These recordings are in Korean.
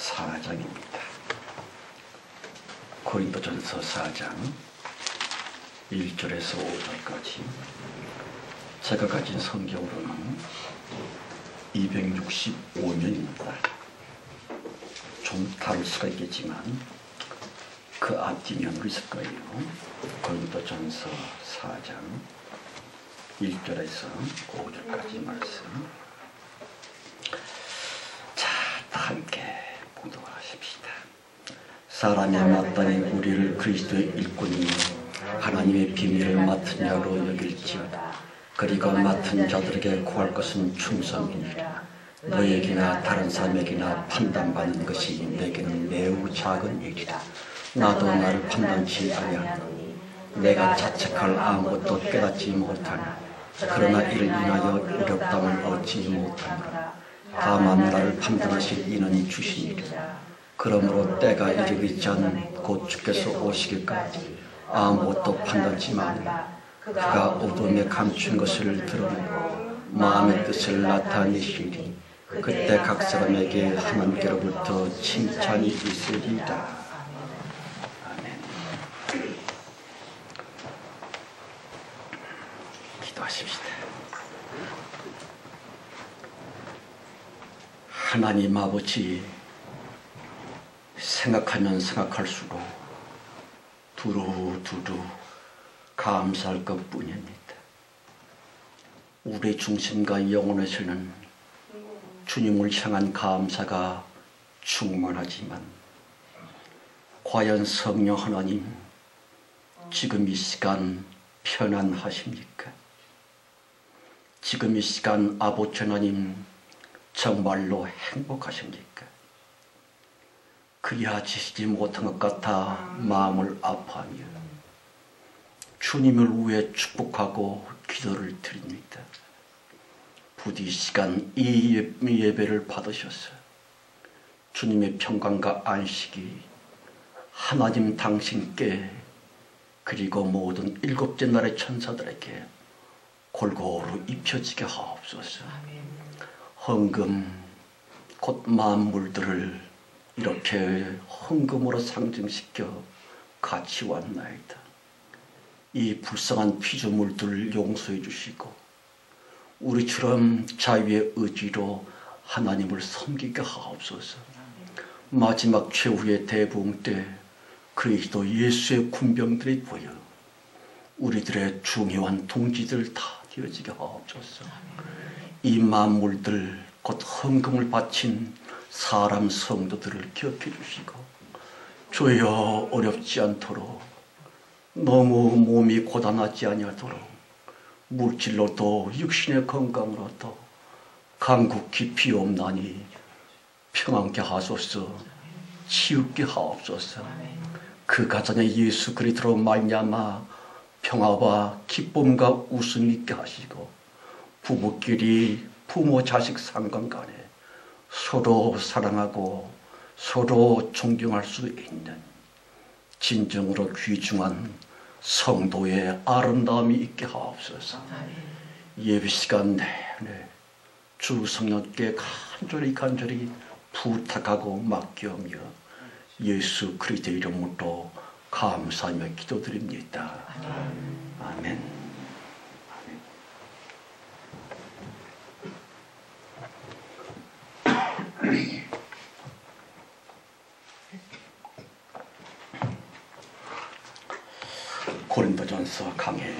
4장입니다. 고린도전서 4장 1절에서 5절까지 제가 가진 성경으로는 265면입니다. 좀 다를 수가 있겠지만 그 앞뒤면으로 있을 거예요. 고린도전서 4장 1절에서 5절까지 말씀. 자, 다 함께 봉독하십시다. 사람이 마땅히 우리를 그리스도의 일꾼이며 하나님의 비밀을 맡은 자로 여길지어다. 그리고 맡은 자들에게 구할 것은 충성이니라. 너에게나 다른 사람에게나 판단받는 것이 내게는 매우 작은 일이라. 나도 나를 판단치 아니하노니 내가 자책할 아무것도 깨닫지 못하나 그러나 이를 인하여 의롭다함을 얻지 못하노라. 다만 나를 판단하실 이는 주시니라. 그러므로 때가 이르기 전 곧 주께서 오시기까지 아무것도 판단치 말라. 그가 어둠에 감춘 것을 드러내고 마음의 뜻을 나타내시니 그때 각 사람에게 하나님께로부터 칭찬이 있으리라. 아멘. 기도하십시다. 하나님 아버지, 생각하면 생각할수록 두루두루 감사할 것뿐입니다. 우리 중심과 영혼에서는 주님을 향한 감사가 충만하지만 과연 성령 하나님, 지금 이 시간 편안하십니까? 지금 이 시간 아버지 하나님 정말로 행복하십니까? 그리하시지 못한 것 같아 마음을 아파하며 주님을 위해 축복하고 기도를 드립니다. 부디 시간 이 예배를 받으셔서 주님의 평강과 안식이 하나님 당신께 그리고 모든 일곱째 날의 천사들에게 골고루 입혀지게 하옵소서. 헌금 곧 만물들을 이렇게 헌금으로 상징시켜 같이 왔나이다. 이 불쌍한 피조물들을 용서해 주시고 우리처럼 자유의 의지로 하나님을 섬기게 하옵소서. 마지막 최후의 대부흥 때 그리스도 예수의 군병들이 보여 우리들의 중요한 동지들 다 되어지게 하옵소서. 이 만물들 곧 헌금을 바친 사람 성도들을 기억해 주시고 주여 어렵지 않도록 너무 몸이 고단하지 아니하도록 물질로도 육신의 건강으로도 간국히 비옵나니 평안케 하소서. 치유케 하옵소서. 그 가정에 예수 그리스도로 말미암아 평화와 기쁨과 웃음이 있게 하시고 부부끼리 부모 자식 상관 간에 서로 사랑하고 서로 존경할 수 있는 진정으로 귀중한 성도의 아름다움이 있게 하옵소서. 예배 시간 내내 주 성령께 간절히 부탁하고 맡겨며 예수 그리스도의 이름으로 감사하며 기도드립니다. 아멘. 고린도전서 강의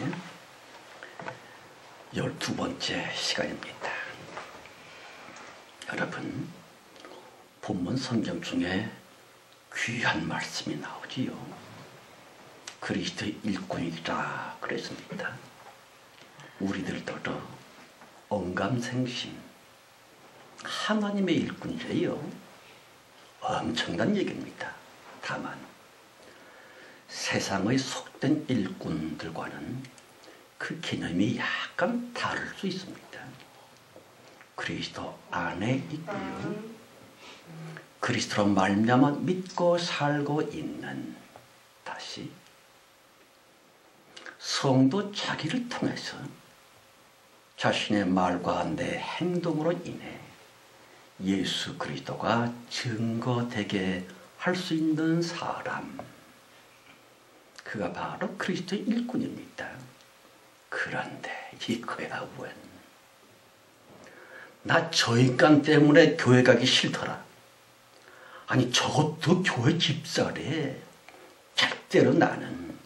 12번째 시간입니다. 여러분, 본문 성경 중에 귀한 말씀이 나오지요. 그리스도의 일꾼이라 그랬습니다. 우리들도 언감생심 하나님의 일꾼이래요. 엄청난 얘기입니다. 다만 세상의 속된 일꾼들과는 그 개념이 약간 다를 수 있습니다. 그리스도 안에 있고요. 그리스도로 말미암아 믿고 살고 있는, 다시 성도 자기를 통해서 자신의 말과 내 행동으로 인해 예수 그리스도가 증거되게 할 수 있는 사람, 그가 바로 그리스도의 일꾼입니다. 그런데 이거야 웬, 나 저 인간 때문에 교회 가기 싫더라. 아니 저것도 교회 집사래. 절대로 나는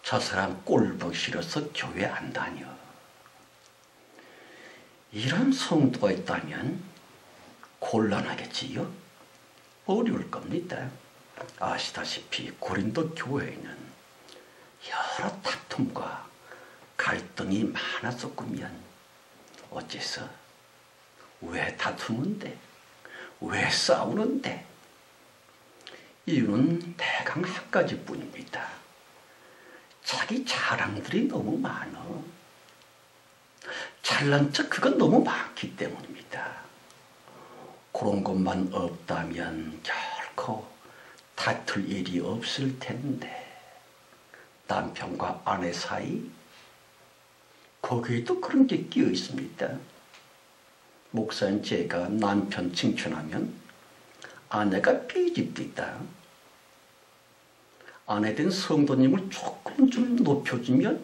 저 사람 꼴 보기 싫어서 교회 안 다녀. 이런 성도가 있다면 곤란하겠지요? 어려울 겁니다. 아시다시피 고린도 교회에는 여러 다툼과 갈등이 많았었구면 어째서? 왜 다투는데? 왜 싸우는데? 이유는 대강 한 가지뿐입니다. 자기 자랑들이 너무 많어. 잘난 척 그건 너무 많기 때문입니다. 그런 것만 없다면 결코 다툴 일이 없을 텐데, 남편과 아내 사이, 거기에도 그런 게 끼어 있습니다. 목사님, 제가 남편 칭찬하면 아내가 삐집니다. 아내된 성도님을 조금 좀 높여주면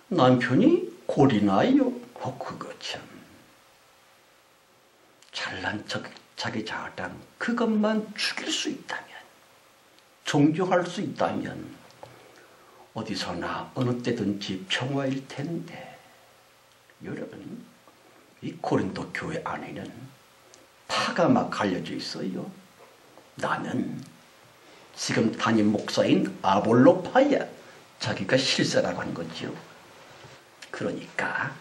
남편이 골이 나요. 그거 참. 잘난 척, 자기 자랑, 그것만 죽일 수 있다면, 존경할 수 있다면 어디서나 어느 때든지 평화일 텐데, 여러분, 이 고린도 교회 안에는 파가 막 갈려져 있어요. 나는 지금 담임 목사인 아볼로파야. 자기가 실세라고 하는 거죠. 그러니까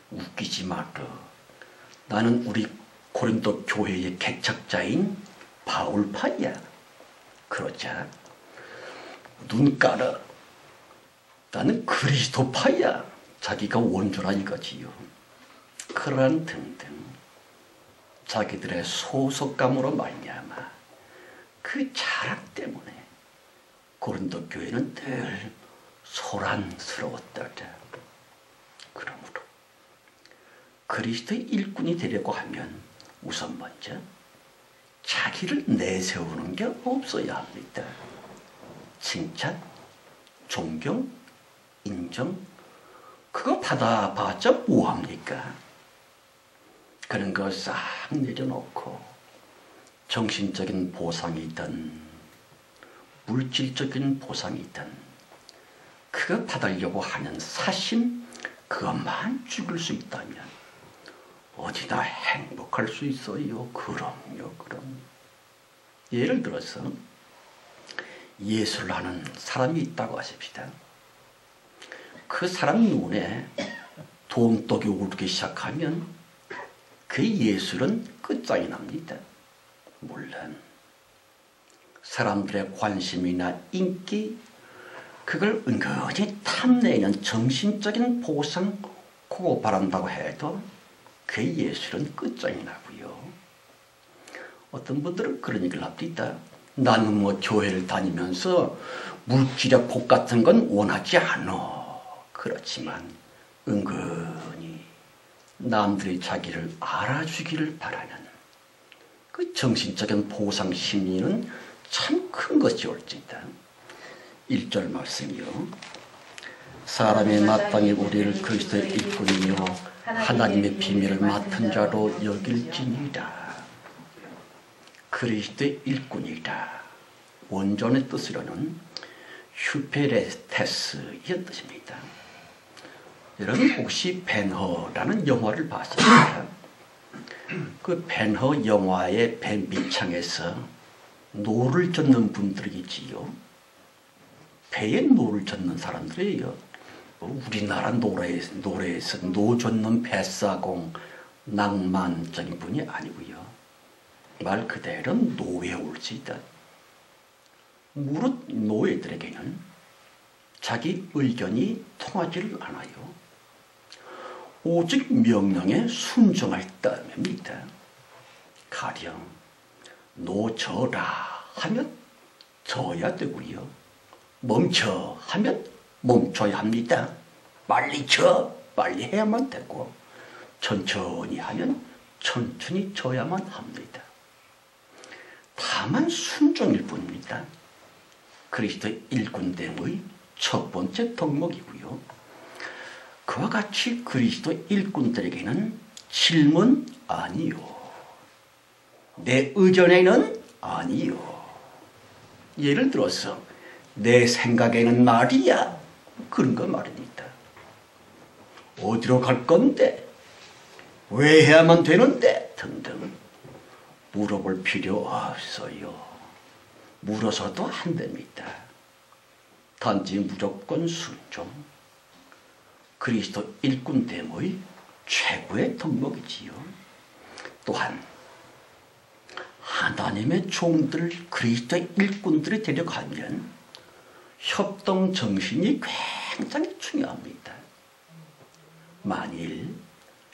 웃기지 마라. 나는 우리 고린도 교회의 개척자인 바울파야. 그러자 눈 깔아. 나는 그리스도파야. 자기가 원조라 이거지요. 그런 등등 자기들의 소속감으로 말미암아 그 자랑 때문에 고린도 교회는 늘 소란스러웠다. 그러므로 그리스도의 일꾼이 되려고 하면 우선 먼저 자기를 내세우는 게 없어야 합니다. 칭찬, 존경, 인정, 그거 받아봤자 뭐합니까? 그런 거 싹 내려놓고 정신적인 보상이든 물질적인 보상이든 그거 받으려고 하는 사심, 그것만 죽일 수 있다면 어디나 행복할 수 있어요. 그럼요, 그럼. 예를 들어서 예술을 하는 사람이 있다고 하십시다. 그 사람 눈에 돈독이 오르기 시작하면 그 예술은 끝장이 납니다. 물론 사람들의 관심이나 인기, 그걸 은근히 탐내는 정신적인 보상, 그거 바란다고 해도 그 예술은 끝장이 나고요. 어떤 분들은 그런 얘기를 합니다. 나는 뭐 교회를 다니면서 물질의 복 같은 건 원하지 않아. 그렇지만 은근히 남들이 자기를 알아주기를 바라는 그 정신적인 보상 심리는 참 큰 것이 올지다. 1절 말씀이요. 사람이 마땅히 우리를 그리스도의 일꾼이요 하나님의 비밀을 맡은 자로 여길지니라. 그리스도의 일꾼이다. 원전의 뜻으로는 휴페레테스의 뜻입니다. 여러분 혹시 벤허라는 영화를 봤습니까? 그 벤허 영화의 벤 밑창에서 노를 젓는 분들이 있지요. 배에 노를 젓는 사람들이에요. 우리나라 노래에서 노 젓는 뱃사공, 낭만적인 분이 아니고요. 말 그대로 노에 올지다. 무릇 노예들에게는 자기 의견이 통하지를 않아요. 오직 명령에 순종할 따름입니다. 가령 노져라 하면 져야 되고요. 멈춰 하면 멈춰야 합니다. 빨리 쳐, 빨리 해야만 되고, 천천히 하면 천천히 져야만 합니다. 다만 순종일 뿐입니다. 그리스도의 일꾼됨의 첫 번째 덕목이고요. 그와 같이 그리스도 일꾼들에게는 질문 아니요, 내 의견에는 아니요, 예를 들어서 내 생각에는 말이야, 그런 거 말입니다. 어디로 갈 건데, 왜 해야만 되는데 등등 물어볼 필요 없어요. 물어서도 안 됩니다. 단지 무조건 순종. 그리스도 일꾼됨의 최고의 덕목이지요. 또한 하나님의 종들, 그리스도의 일꾼들이 되려가면 협동 정신이 굉장히 중요합니다. 만일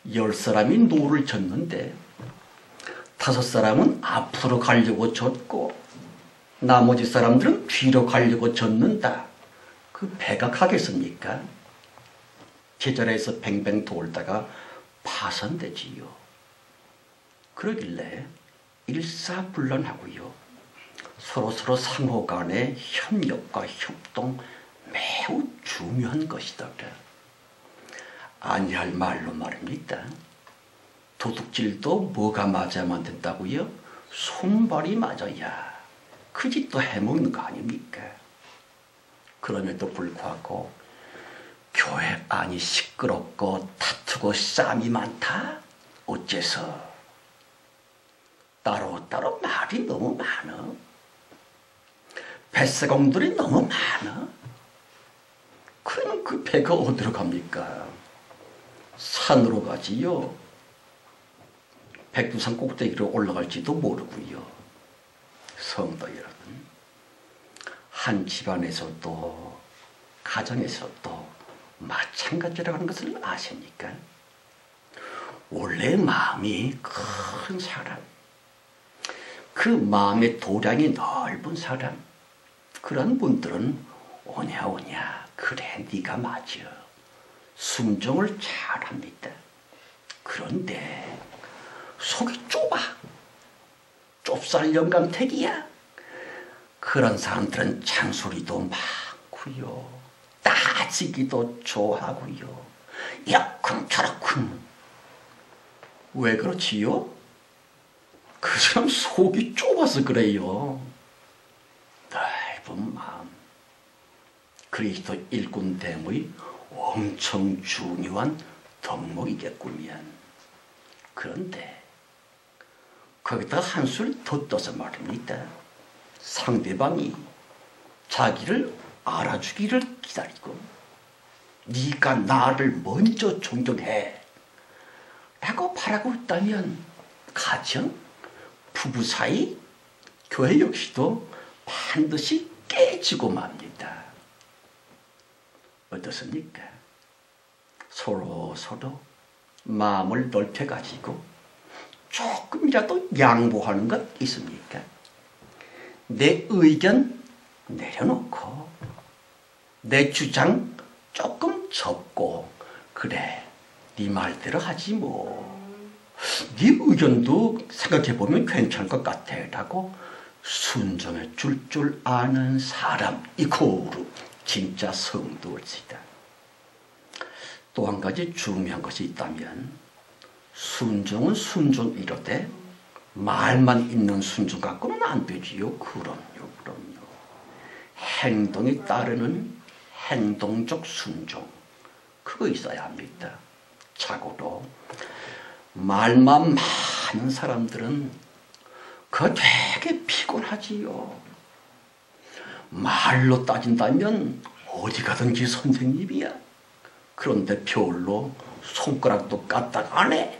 10사람이 노를 젓는데 5사람은 앞으로 가려고 젓고 나머지 사람들은 뒤로 가려고 젓는다. 그 배가 가겠습니까? 제자리에서 뱅뱅 돌다가 파산되지요. 그러길래 일사불란하고요. 서로 상호 간의 협력과 협동 매우 중요한 것이다. 아니할 말로 말입니다. 도둑질도 뭐가 맞아야만 된다고요? 손발이 맞아야 그 짓도 해먹는 거 아닙니까? 그럼에도 불구하고 교회 안이 시끄럽고 다투고 싸움이 많다? 어째서? 따로따로 말이 너무 많아. 뱃사공들이 너무 많아. 그럼 그 배가 어디로 갑니까? 산으로 가지요. 백두산 꼭대기로 올라갈지도 모르고요. 성도 여러분, 한 집안에서도 가정에서도 마찬가지라는 것을 아십니까? 원래 마음이 큰 사람, 그 마음의 도량이 넓은 사람, 그런 분들은 오냐 그래 네가 맞아, 순종을 잘합니다. 그런데 속이 좁아, 좁쌀 영감택이야. 그런 사람들은 잔소리도 많고요, 따지기도 좋아하고요, 이렇군 저렇군. 왜 그렇지요? 그 사람 속이 좁아서 그래요. 넓은 마음, 그리스도 일꾼됨의 엄청 중요한 덕목이겠군요. 그런데 거기다 한술 더 떠서 말입니다. 상대방이 자기를 알아주기를 기다리고 네가 나를 먼저 존경해 라고 바라고 있다면 가정, 부부 사이, 교회 역시도 반드시 깨지고 맙니다. 어떻습니까? 서로 마음을 넓혀가지고 조금이라도 양보하는 것 있습니까? 내 의견 내려놓고 내 주장 조금 접고, 그래 네 말대로 하지 뭐, 네 의견도 생각해보면 괜찮을 것 같아 라고 순종해 줄 아는 사람, 이거로 진짜 성도일지다. 또 한 가지 중요한 것이 있다면, 순종은 순종이로되 말만 있는 순종 갖고는 안 되지요. 그럼요. 행동이 따르는 행동적 순종, 그거 있어야 합니다. 자고로 말만 많은 사람들은 그거 되게 피곤하지요. 말로 따진다면 어디 가든지 선생님이야. 그런데 별로 손가락도 까딱 안 해.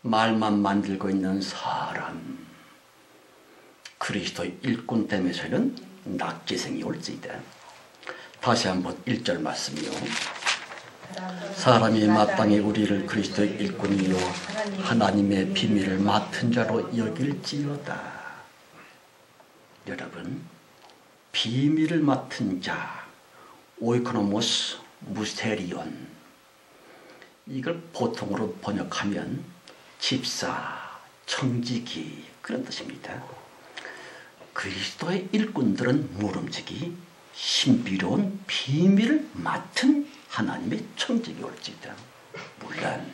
말만 만들고 있는 사람, 그리스도의 일꾼됨에서는 낙지생이 올지이다. 다시 한번 1절 말씀이요. 사람이 마땅히 우리를 그리스도의 일꾼이요 하나님의 비밀을 맡은 자로 여길지어다. 여러분, 비밀을 맡은 자, 오이코노모스 무스테리온, 이걸 보통으로 번역하면 집사, 청지기 그런 뜻입니다. 그리스도의 일꾼들은 모름지기 신비로운 비밀을 맡은 하나님의 청지기 올지다. 물론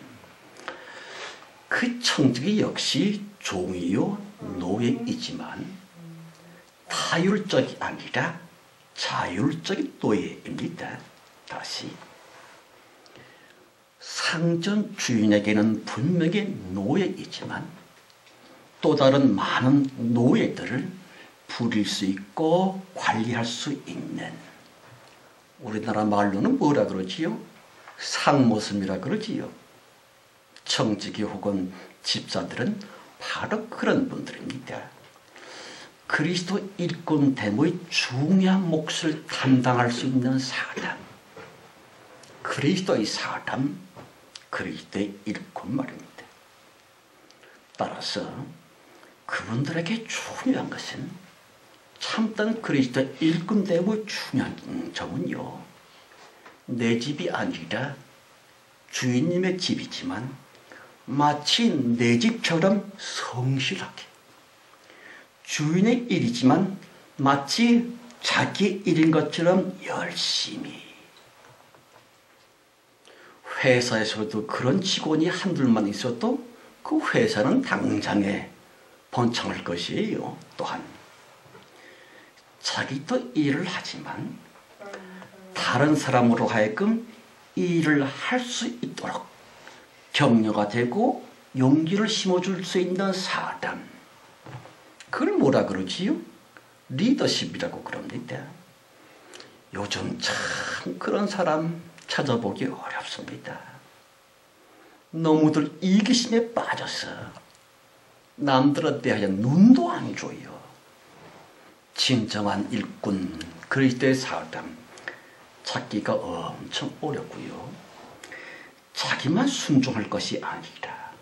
그 청지기 역시 종이요 노예이지만 타율적이 아니라 자율적인 노예입니다. 다시 상전 주인에게는 분명히 노예이지만 또 다른 많은 노예들을 부릴 수 있고 관리할 수 있는, 우리나라 말로는 뭐라 그러지요? 상모섬이라 그러지요. 청지기 혹은 집사들은 바로 그런 분들입니다. 그리스도 일꾼 됨의 중요한 몫을 담당할 수 있는 사람, 그리스도의 사람, 그리스도의 일꾼 말입니다. 따라서 그분들에게 중요한 것은 참된 그리스도의 일꾼 됨의 중요한 점은요, 내 집이 아니라 주인님의 집이지만 마치 내 집처럼 성실하게, 주인의 일이지만 마치 자기 일인 것처럼 열심히. 회사에서도 그런 직원이 한둘만 있어도 그 회사는 당장에 번창할 것이에요. 또한 자기도 일을 하지만 다른 사람으로 하여금 일을 할 수 있도록 격려가 되고 용기를 심어줄 수 있는 사람, 그걸 뭐라 그러지요? 리더십이라고 그럽니다. 요즘 참 그런 사람 찾아보기 어렵습니다. 너무들 이기심에 빠져서 남들에 대하여 눈도 안 줘요. 진정한 일꾼, 그리스도의 사람 찾기가 엄청 어렵고요. 자기만 순종할 것이 아니라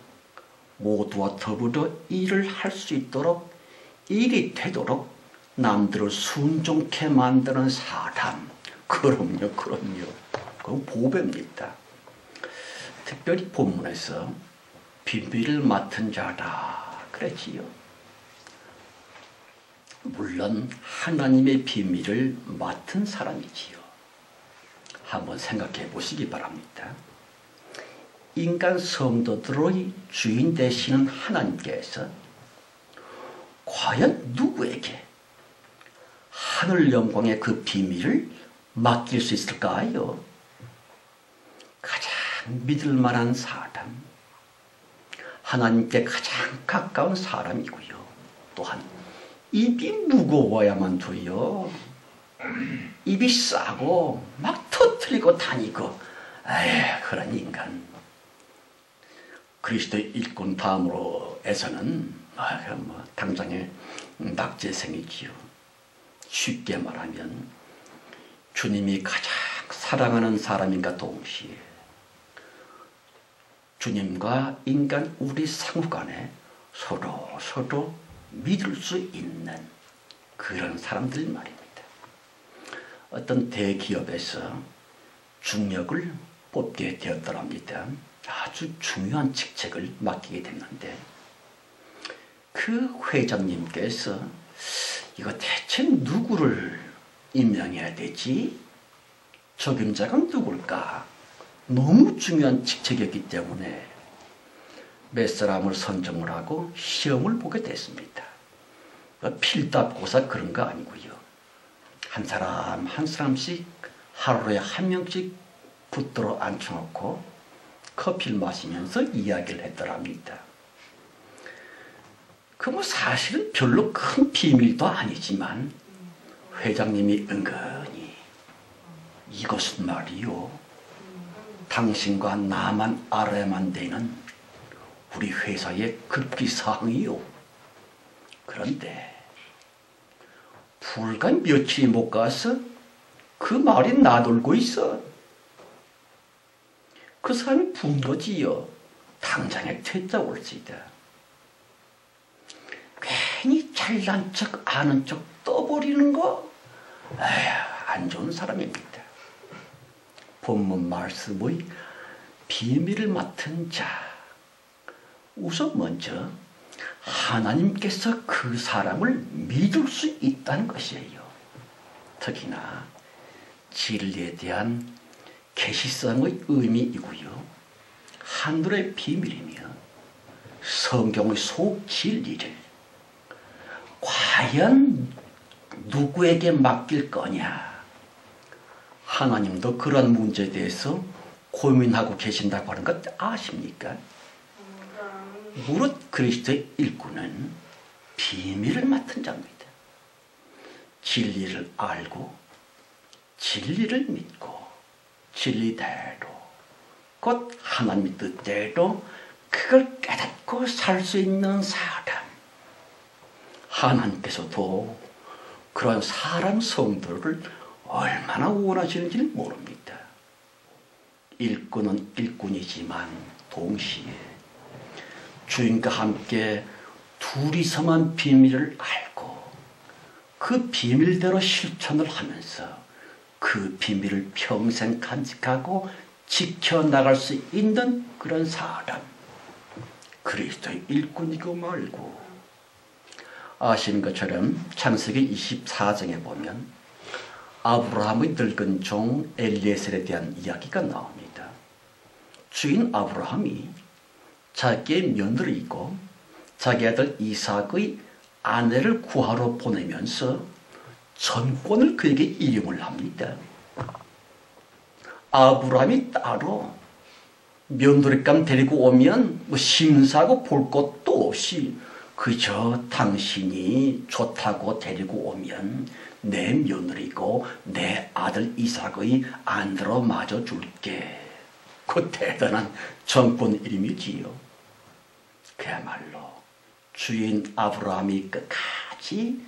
모두와 더불어 일을 할 수 있도록, 일이 되도록 남들을 순종케 만드는 사람, 그럼요. 그건 보배입니다. 특별히 본문에서 비밀을 맡은 자다 그랬지요. 물론 하나님의 비밀을 맡은 사람이지요. 한번 생각해 보시기 바랍니다. 인간 성도들의 주인 되시는 하나님께서 과연 누구에게 하늘 영광의 그 비밀을 맡길 수 있을까요? 가장 믿을 만한 사람, 하나님께 가장 가까운 사람이고요. 또한 입이 무거워야만 돼요. 입이 싸고 막 터뜨리고 다니고, 에휴, 그런 인간. 그리스도의 일꾼 다음으로에서는 당장에 낙제생이지요. 쉽게 말하면 주님이 가장 사랑하는 사람인가 동시에 주님과 인간 우리 상호간에 서로 믿을 수 있는 그런 사람들 말입니다. 어떤 대기업에서 중역을 뽑게 되었더랍니다. 아주 중요한 직책을 맡기게 됐는데 그 회장님께서 이거 대체 누구를 임명해야 되지? 적임자가 누굴까? 너무 중요한 직책이었기 때문에 몇 사람을 선정을 하고 시험을 보게 됐습니다. 필답고사 그런 거 아니고요. 한 사람 한 사람씩 하루에 한 명씩 붙들어 앉혀놓고 커피를 마시면서 이야기를 했더랍니다. 그 사실은 별로 큰 비밀도 아니지만 회장님이 은근히 이것은 말이요, 당신과 나만 알아야만 되는 우리 회사의 급기사항이요. 그런데 불과 며칠이 못 가서 그 말이 나돌고 있어. 그 사람이 분 거지요. 당장에 퇴짜 올지다. 괜히 잘난 척 아는 척 떠버리는 거, 에휴, 안 좋은 사람입니다. 본문 말씀의 비밀을 맡은 자, 우선 먼저 하나님께서 그 사람을 믿을 수 있다는 것이에요. 특히나 진리에 대한 계시성의 의미이고요. 하늘의 비밀이며 성경의 속 진리를 과연 누구에게 맡길 거냐. 하나님도 그런 문제에 대해서 고민하고 계신다고 하는 것 아십니까? 무릇 그리스도의 일꾼은 비밀을 맡은 자입니다. 진리를 알고 진리를 믿고 진리대로 곧 하나님의 뜻대로 그걸 깨닫고 살 수 있는 사람. 하나님께서도 그런 사람 성도를 얼마나 원하시는지 모릅니다. 일꾼은 일꾼이지만 동시에 주인과 함께 둘이서만 비밀을 알고 그 비밀대로 실천을 하면서 그 비밀을 평생 간직하고 지켜나갈 수 있는 그런 사람. 그리스도의 일꾼이고 말고. 아시는 것처럼 창세기 24장에 보면 아브라함의 늙은 종 엘리에셀에 대한 이야기가 나옵니다. 주인 아브라함이 자기의 며느리이고 자기 아들 이삭의 아내를 구하러 보내면서 전권을 그에게 이임을 합니다. 아브라함이 따로 며느리감 데리고 오면 뭐 심사하고 볼 것도 없이 그저 당신이 좋다고 데리고 오면 내 며느리고 내 아들 이삭의 안으로 맞아줄게. 그 대단한 정권 이름이지요. 그야말로 주인 아브라함이 끝까지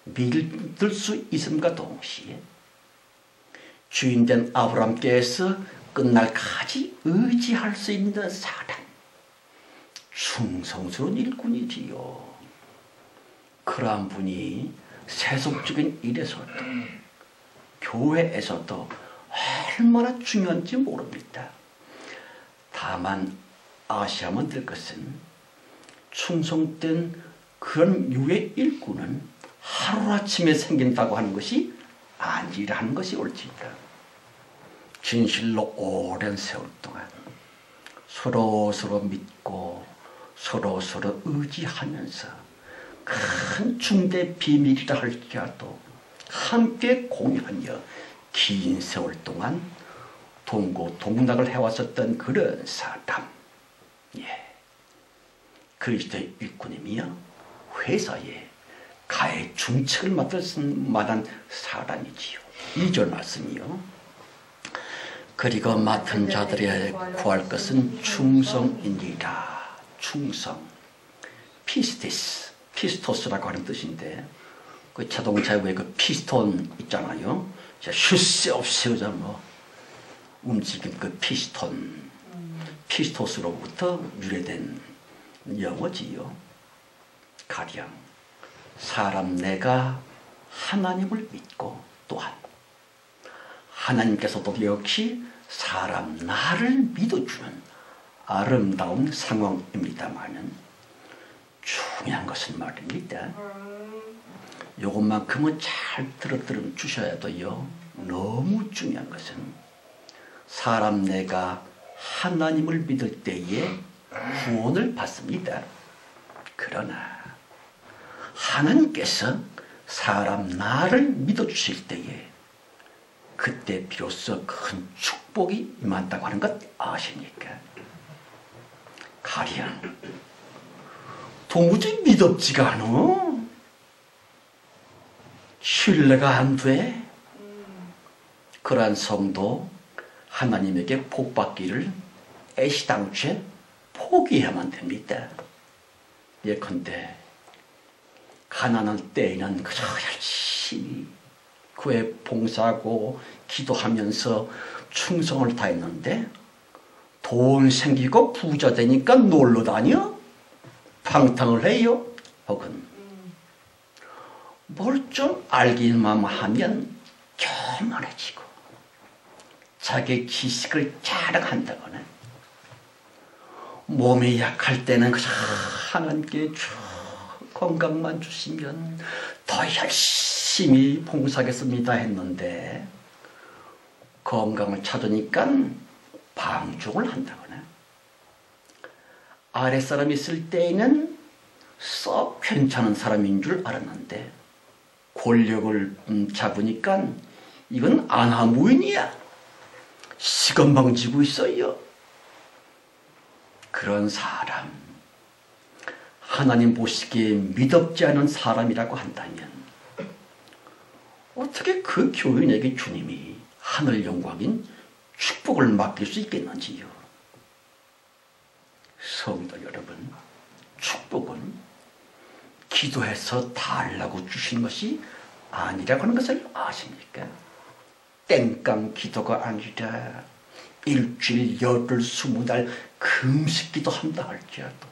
믿을 수 있음과 동시에 주인된 아브라함께서 끝날까지 의지할 수 있는 사람. 충성스러운 일꾼이지요. 그러한 분이 세속적인 일에서도 교회에서도 얼마나 중요한지 모릅니다. 다만 아셔야만 될 것은 충성된 그런 유의 일꾼은 하루아침에 생긴다고 하는 것이 아니라는 것이 옳습니다. 진실로 오랜 세월 동안 서로 믿고 서로 의지하면서 큰 중대 비밀이라 할지라도 함께 공유하며 긴 세월 동안 동고동락을 해왔었던 그런 사람. 그리스도의 일꾼이며 회사에 가해 중책을 맡을 만한 사람이지요. 2절 말씀이요. 그리고 맡은 자들에 구할 것은 충성이니라. 충성. 피스토스라고 하는 뜻인데, 그 자동차에 왜 그 피스톤 있잖아요. 쉴 새 없이 뭐 움직인 그 피스톤. 피스토스로부터 유래된 영어지요. 가령 사람 내가 하나님을 믿고 또한 하나님께서도 역시 사람 나를 믿어주는 아름다운 상황입니다만은 중요한 것은 말입니다. 요것만큼은 잘 들어주셔야 돼요. 너무 중요한 것은 사람 내가 하나님을 믿을 때에 구원을 받습니다. 그러나 하나님께서 사람 나를 믿어주실 때에 그때 비로소 큰 축복이 임한다고 하는 것 아십니까? 가령 도무지 믿었지가 않아. 신뢰가 안 돼. 그러한 성도 하나님에게 복받기를 애시당초에 포기해야만 됩니다. 예컨대 가난할 때에는 그저 열심히 교회 봉사하고 기도하면서 충성을 다했는데 돈 생기고 부자 되니까 놀러 다녀? 방탕을 해요? 혹은 뭘 좀 알기만 하면 교만해지고 자기 지식을 자랑한다거나 몸이 약할 때는 그저 하나님께 쭉 건강만 주시면 더 열심히 봉사하겠습니다 했는데 건강을 찾으니까 방종을 한다거나 아랫사람이 있을 때에는 썩 괜찮은 사람인 줄 알았는데 권력을 잡으니까 이건 안하무인이야. 시건방지고 있어요. 그런 사람, 하나님 보시기에 믿업지 않은 사람이라고 한다면 어떻게 그 교인에게 주님이 하늘 영광인 축복을 맡길 수 있겠는지요. 성도 여러분, 축복은 기도해서 달라고 주신 것이 아니라고 하는 것을 아십니까? 땡깡 기도가 아니라 일주일, 열흘, 20달 금식 기도한다 할지라도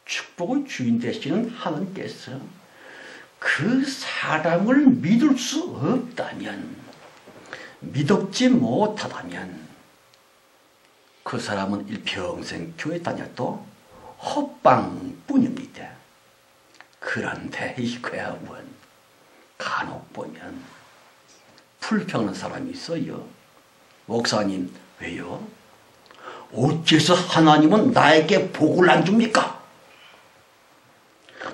축복의 주인 되시는 하나님께서 그 사람을 믿을 수 없다면, 믿업지 못하다면 그 사람은 일평생 교회 다녀도 헛방뿐입니다. 그런데 이거야 원 간혹 보면 불평하는 사람이 있어요. 목사님, 왜요? 어째서 하나님은 나에게 복을 안 줍니까?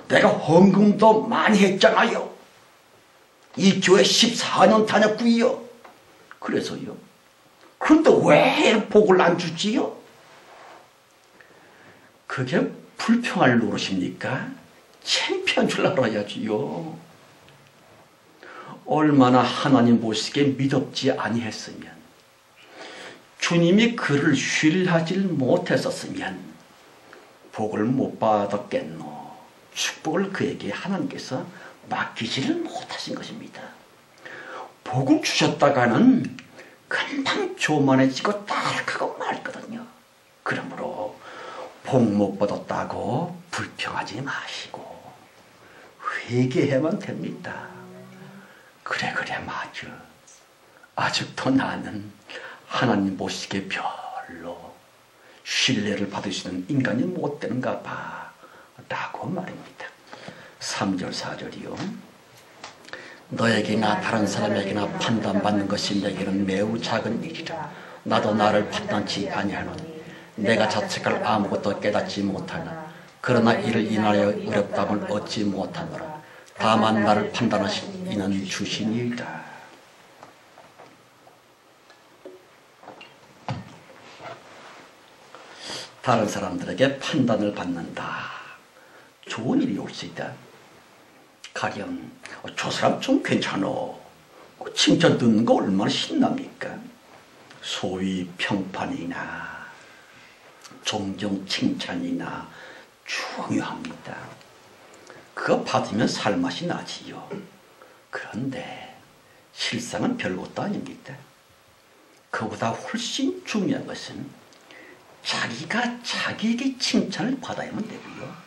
내가 헌금도 많이 했잖아요. 이 교회 14년 다녔고요. 그래서요. 그런데 왜 복을 안 주지요? 그게 불평할 노릇입니까? 창피한 줄 알아야지요. 얼마나 하나님 보시기에 믿었지 아니했으면, 주님이 그를 신뢰하지 못했었으면 복을 못 받았겠노. 축복을 그에게 하나님께서 맡기지를 못하신 것입니다. 복을 주셨다가는 금방 교만해지고 따락하고 말거든요. 그러므로 복 못 받았다고 불평하지 마시고 회개해만 됩니다. 그래 맞아. 아직도 나는 하나님 보시기에 별로 신뢰를 받으시는 인간이 못 되는가 봐 라고 말입니다. 3절 4절이요. 너에게나 다른 사람에게나 판단받는 것이 내게는 매우 작은 일이라. 나도 나를 판단치 아니하노니 내가 자책할 아무것도 깨닫지 못하니 그러나 이를 인하여 어렵담을 얻지 못하노라. 다만 나를 판단하신 이는 주시니이다. 다른 사람들에게 판단을 받는다. 좋은 일이 올 수 있다. 가령 저 사람 좀 괜찮어. 칭찬 듣는 거 얼마나 신납니까? 소위 평판이나 종종 칭찬이나 중요합니다. 그거 받으면 살맛이 나지요. 그런데 실상은 별것도 아닙니다. 그보다 훨씬 중요한 것은 자기가 자기에게 칭찬을 받아야만 되고요.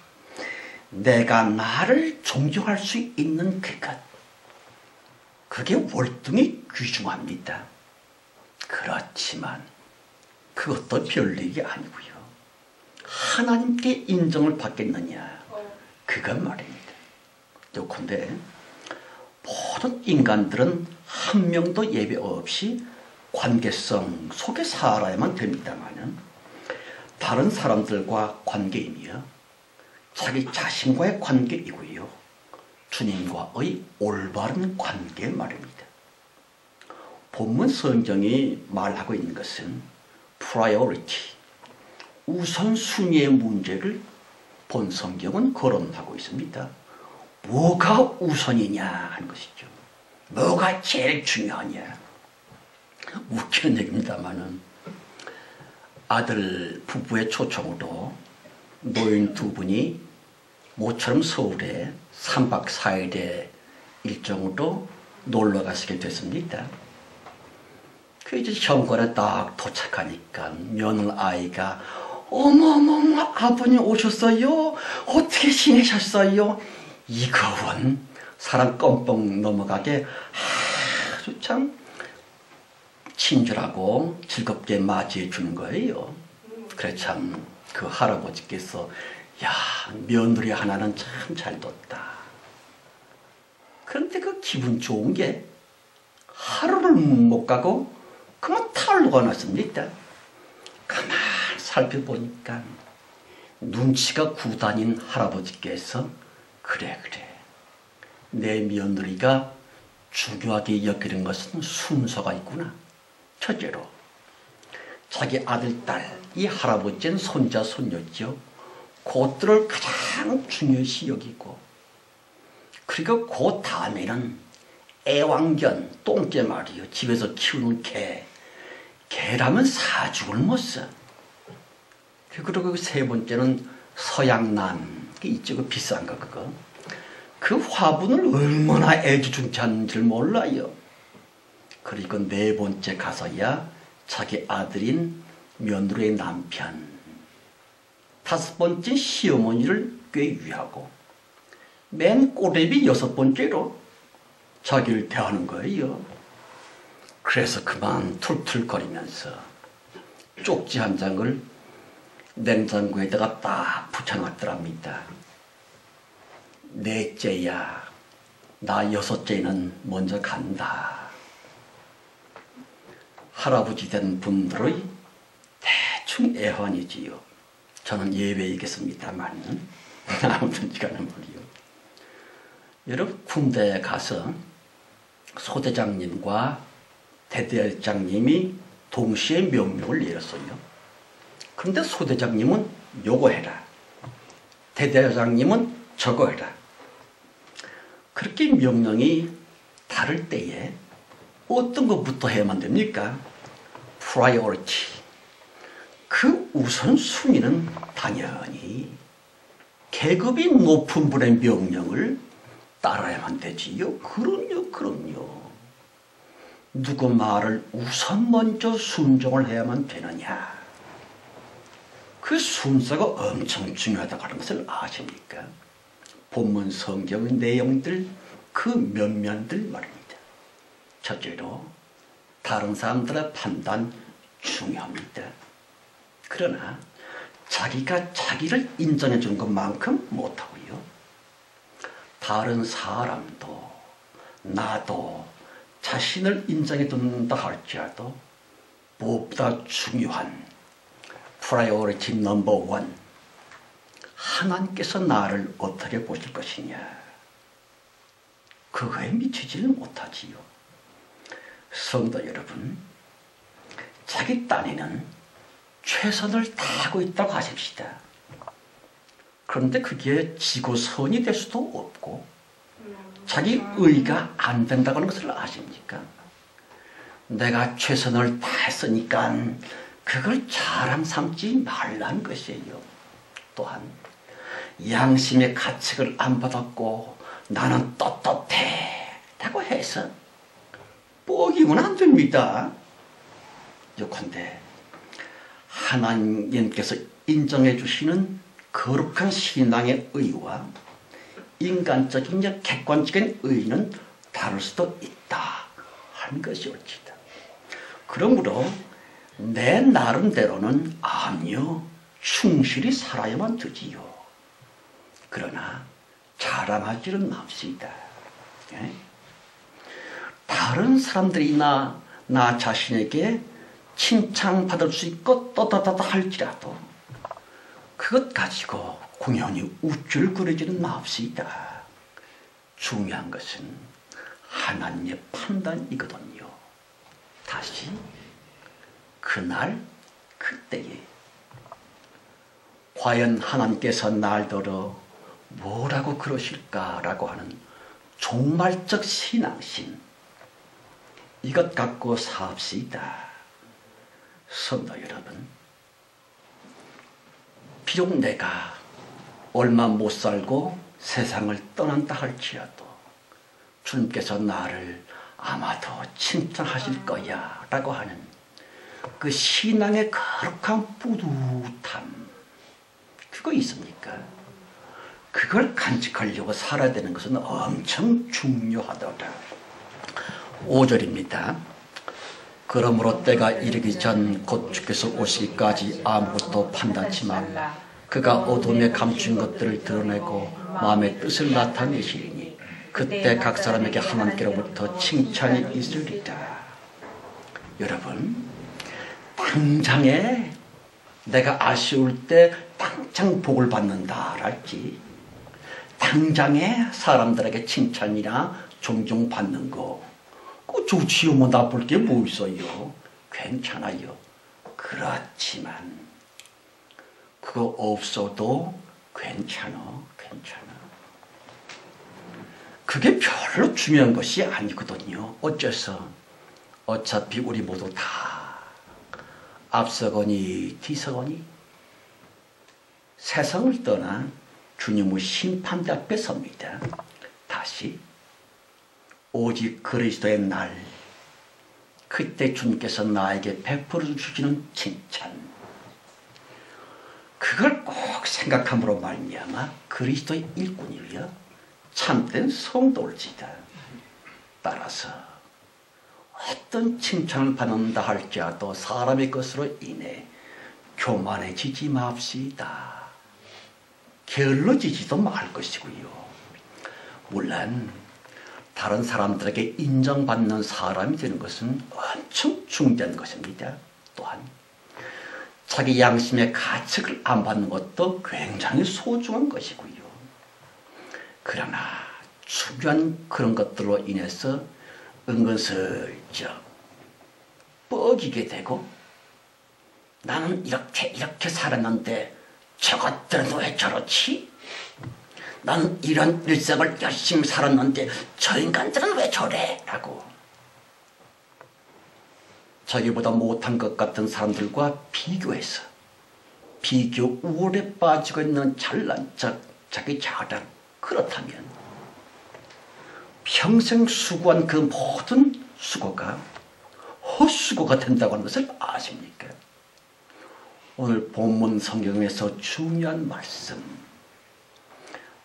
내가 나를 존경할 수 있는 그것, 그게 월등히 귀중합니다. 그렇지만 그것도 별일이 아니고요. 하나님께 인정을 받겠느냐, 그건 말입니다. 요컨대 모든 인간들은 한 명도 예외 없이 관계성 속에 살아야만 됩니다만은 다른 사람들과 관계이며 자기 자신과의 관계이고요. 주님과의 올바른 관계 말입니다. 본문 성경이 말하고 있는 것은 priority, 우선순위의 문제를 본 성경은 거론하고 있습니다. 뭐가 우선이냐 하는 것이죠. 뭐가 제일 중요하냐. 웃기는 얘기입니다만은 아들 부부의 초청으로 노인 두 분이 모처럼 서울에 3박 4일의 일정으로 놀러 가시게 됐습니다. 그 이제 현관에 딱 도착하니까 며느라이가 어머머머 아버님 오셨어요? 어떻게 지내셨어요? 이거원 사람 껌뻥 넘어가게 아주 참 친절하고 즐겁게 맞이해 주는 거예요. 그래 참 그 할아버지께서 야 며느리 하나는 참 잘 뒀다. 그런데 그 기분 좋은 게 하루를 못 가고 그만 탈로가 났습니다. 가만 살펴보니까 눈치가 구다닌 할아버지께서 그래 내 며느리가 중요하게 여기는 것은 순서가 있구나. 첫째로 자기 아들, 딸, 이 할아버지는 손자, 손녀죠. 그것들을 가장 중요시 여기고 그리고 그 다음에는 애완견, 똥개 말이요. 집에서 키우는 개라면 사죽을 못 써. 그리고 세 번째는 서양남, 이쪽은 비싼 거 그거. 그 화분을 얼마나 애지중지하는지 몰라요. 그리고 네 번째 가서야 자기 아들인 며느리의 남편, 다섯 번째 시어머니를 꾀유하고 맨 꼬레비 여섯 번째로 자기를 대하는 거예요. 그래서 그만 툴툴거리면서 쪽지 한 장을 냉장고에다가 딱 붙여놨더랍니다. 넷째야, 나 여섯째는 먼저 간다. 할아버지 된 분들의 대충 애환이지요. 저는 예외이겠습니다만 아무튼 간에 말이요. 여러분 군대에 가서 소대장님과 대대장님이 동시에 명령을 내렸어요. 그런데 소대장님은 요거 해라. 대대장님은 저거 해라. 그렇게 명령이 다를 때에 어떤 것부터 해야만 됩니까? 프라이어리티. 그 우선순위는 당연히 계급이 높은 분의 명령을 따라야만 되지요. 그럼요. 누구 말을 우선 먼저 순종을 해야만 되느냐. 그 순서가 엄청 중요하다고 하는 것을 아십니까? 본문 성경의 내용들, 그 면면들 말입니다. 첫째로 다른 사람들의 판단 중요합니다. 그러나 자기가 자기를 인정해 주는 것만큼 못하고요. 다른 사람도 나도 자신을 인정해 준다 할지라도 무엇보다 중요한 프라이어리티 넘버 원, 하나님께서 나를 어떻게 보실 것이냐, 그거에 미치지를 못하지요. 성도 여러분, 자기 딴에는 최선을 다하고 있다고 하십시다. 그런데 그게 지고선이 될 수도 없고 자기 의가 안 된다고 하는 것을 아십니까? 내가 최선을 다했으니까 그걸 자랑 삼지 말라는 것이에요. 또한 양심의 가책을 안 받았고 나는 떳떳해라고 해서 뻐기면 안 됩니다. 요컨대 하나님께서 인정해 주시는 거룩한 신앙의 의와 인간적인 객관적인 의는 다를 수도 있다 하는 것이 옳지다. 그러므로 내 나름대로는 아니요, 충실히 살아야만 되지요. 그러나 자랑하지는 맙시다. 예? 다른 사람들이나 나 자신에게 칭찬받을 수 있고 떳떳하다 할지라도 그것 가지고 공연히 우쭐거리지는 맙시다. 중요한 것은 하나님의 판단이거든요. 다시 그날 그때에 과연 하나님께서 날더러 뭐라고 그러실까라고 하는 종말적 신앙심, 이것 갖고 삽시다. 성도 여러분, 비록 내가 얼마 못 살고 세상을 떠난다 할지라도 주님께서 나를 아마도 칭찬하실 거야 라고 하는 그 신앙의 거룩한 뿌듯함, 그거 있습니까? 그걸 간직하려고 살아야 되는 것은 엄청 중요하더라. 5절입니다. 그러므로 때가 이르기 전 곧 주께서 오시기까지 아무것도 판단치 말라. 그가 어둠에 감춘 것들을 드러내고 마음의 뜻을 나타내시리니 그때 각 사람에게 하나님께로부터 칭찬이 있으리라. 여러분, 당장에 내가 아쉬울 때 당장 복을 받는다랄지, 당장에 사람들에게 칭찬이나 존경받는 거, 그거 좋지요. 뭐 나쁠 게 뭐 있어요. 괜찮아요. 그렇지만 그거 없어도 괜찮아. 그게 별로 중요한 것이 아니거든요. 어째서? 어차피 우리 모두 다 앞서거니 뒤서거니 세상을 떠나 주님의 심판대 앞에 섭니다. 다시 오직 그리스도의 날, 그때 주님께서 나에게 베풀어 주시는 칭찬, 그걸 꼭 생각함으로 말미암아 그리스도의 일꾼이여 참된 성도일지다. 따라서 어떤 칭찬을 받는다 할지라도 사람의 것으로 인해 교만해지지 맙시다. 게을러지지도 말 것이고요. 물론 다른 사람들에게 인정받는 사람이 되는 것은 엄청 중대한 것입니다. 또한 자기 양심의 가책을 안 받는 것도 굉장히 소중한 것이고요. 그러나 중요한 그런 것들로 인해서 은근슬쩍 뻐기게 되고, 나는 이렇게 살았는데 저것들은 왜 저렇지? 나는 이런 일생을 열심히 살았는데 저 인간들은 왜 저래? 라고 자기보다 못한 것 같은 사람들과 비교해서 비교 우울에 빠지고 있는 잘난 척, 자기 자랑, 그렇다면 평생 수고한 그 모든 수고가 헛수고가 된다고 하는 것을 아십니까? 오늘 본문 성경에서 중요한 말씀,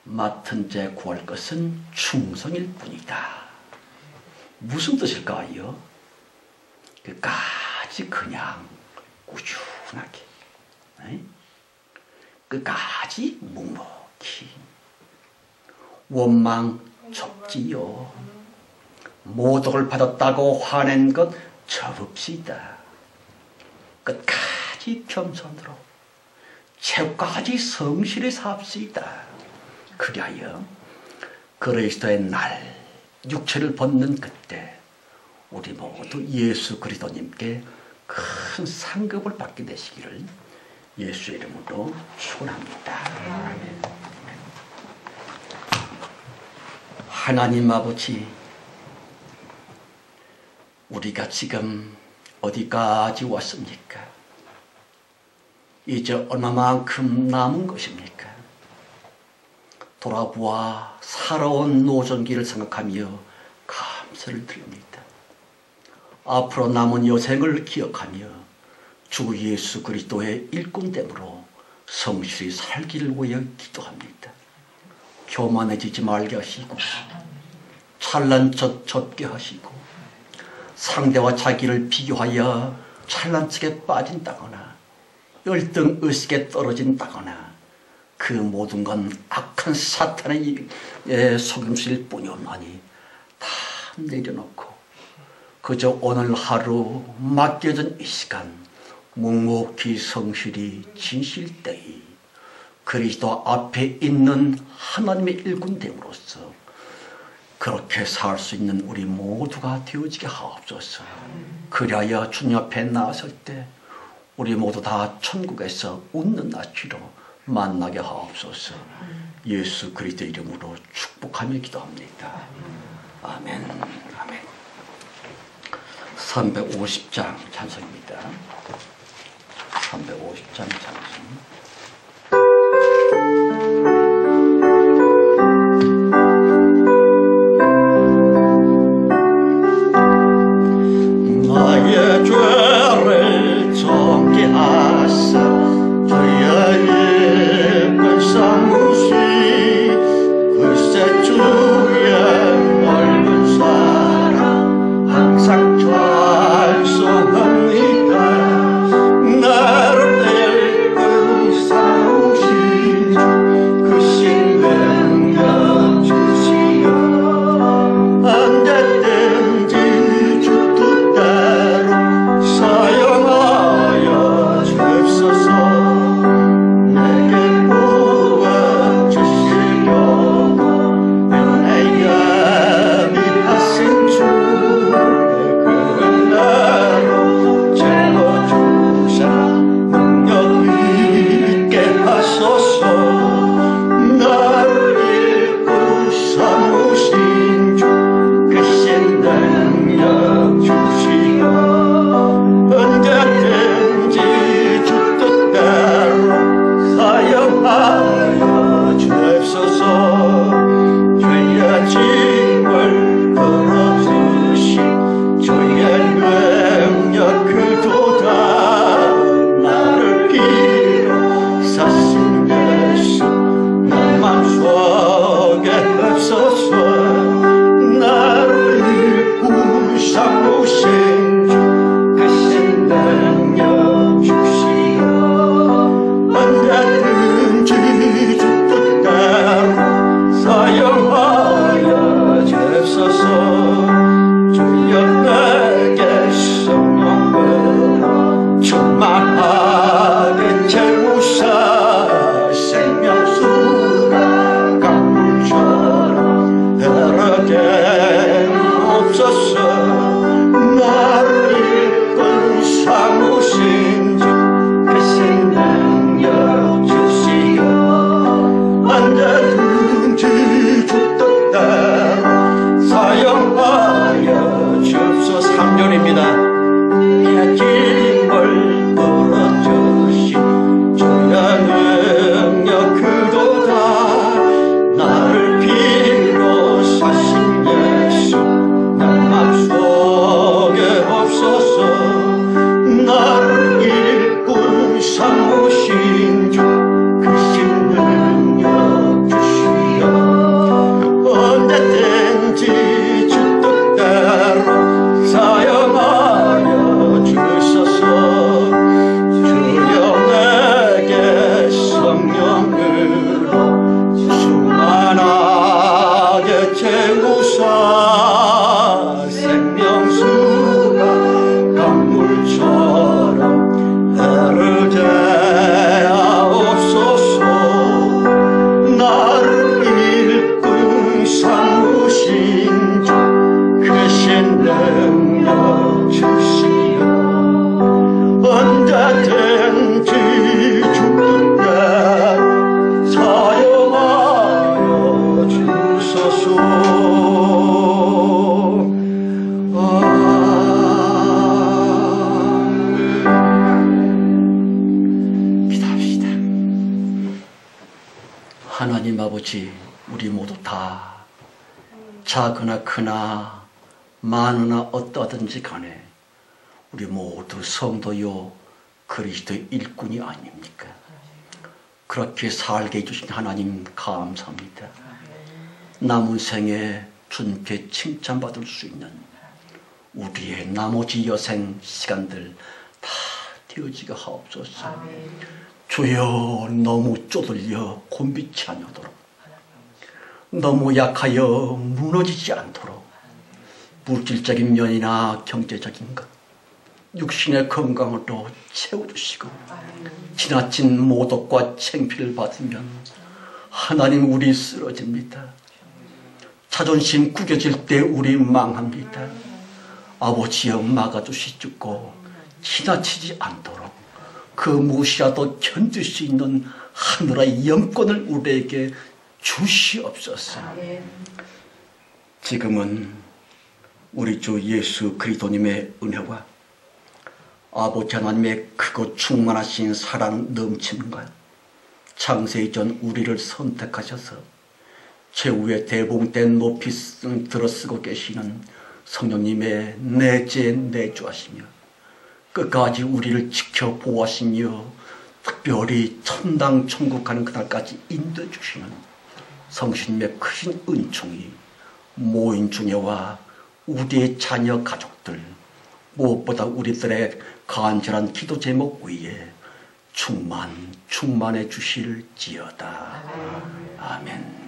맡은 자 구할 것은 충성일 뿐이다. 무슨 뜻일까요? 끝까지 그냥 꾸준하게, 끝까지 묵묵히, 원망 접지요. 모독을 받았다고 화낸 것 접읍시다. 끝까지 겸손으로, 최후까지 성실히 삽시다. 그리하여 그리스도의 날, 육체를 벗는 그때 우리 모두 예수 그리스도님께 큰 상급을 받게 되시기를 예수의 이름으로 축원합니다. 아멘. 하나님 아버지, 우리가 지금 어디까지 왔습니까? 이제 얼마만큼 남은 것입니까? 돌아보아 살아온 노전기를 생각하며 감사를 드립니다. 앞으로 남은 여생을 기억하며 주 예수 그리스도의 일꾼됨으로 성실히 살기를 위해 기도합니다. 교만해지지 말게 하시고, 찬란 척 접게 하시고, 상대와 자기를 비교하여 찬란 척에 빠진다거나 열등의식에 떨어진다거나, 그 모든 건 악한 사탄의 속임수일 뿐이오나니 다 내려놓고 그저 오늘 하루 맡겨진 이 시간 묵묵히 성실히 진실되이 그리스도 앞에 있는 하나님의 일꾼됨으로써 그렇게 살 수 있는 우리 모두가 되어지게 하옵소서. 그리하여 주님 앞에 나섰을 때 우리 모두 다 천국에서 웃는 낯으로 만나게 하옵소서. 예수 그리스도 이름으로 축복하며 기도합니다. 아멘. 아멘. 350장 찬송입니다. 350장 찬송. 나의 죄를 정죄하사 주의 입을 삼으시 글쎄 주의 넓은 사랑 항상 찬송 주시옵소서. 나를 이끌 삼으신 주 크신 능력 주시어 언제든지 주뜻대로 사용하여 주옵소서. 3절입니다. 힘을 불어주신 주의 능력 그도다. 나를 비로사신 예수 내 맘속에 없어서. 나를 일꾼 삼으신 주 크신 능력 주시어 언제든지 주 뜻대로 사용하여 주소서. 주여 내게 성령으로 충만하게 채우사. 생명수가 강물처럼 흐르게 하옵소서. 나를 일꾼 삼으신 주 크신 능력 주시어 언제든지 주뜻대로 사용하여 주소서. 기도합시다. 하나님 아버지, 우리 모두 다 작으나 크나 많으나 어떠하든지 간에 우리 모두 성도요 그리스도의 일꾼이 아닙니까? 그렇게 살게 해주신 하나님 감사합니다. 남은 생에 주님께 칭찬받을 수 있는 우리의 나머지 여생 시간들 다 되어지게 하옵소서. 주여, 너무 쪼들려 곤비치 아니하도록, 너무 약하여 무너지지 않도록 물질적인 면이나 경제적인 것, 육신의 건강으로 채워주시고 지나친 모독과 창피를 받으면 하나님 우리 쓰러집니다. 자존심 구겨질 때 우리 망합니다. 아버지여, 막아주시고 지나치지 않도록 그 무엇이라도 견딜 수 있는 하늘의 영권을 우리에게 주시옵소서. 지금은 우리 주 예수 그리스도님의 은혜와 아버지 하나님의 크고 충만하신 사랑 넘치는가, 창세 이전 우리를 선택하셔서 최후의 대봉된 높이 들어쓰고 계시는 성령님의 내재 내주하시며 끝까지 우리를 지켜 보호하시며 특별히 천당 천국 가는 그날까지 인도해 주시는 성신님의 크신 은총이 모인 중에와 우리의 자녀 가족들, 무엇보다 우리들의 간절한 기도 제목 위에 충만해 주실지어다. 아멘.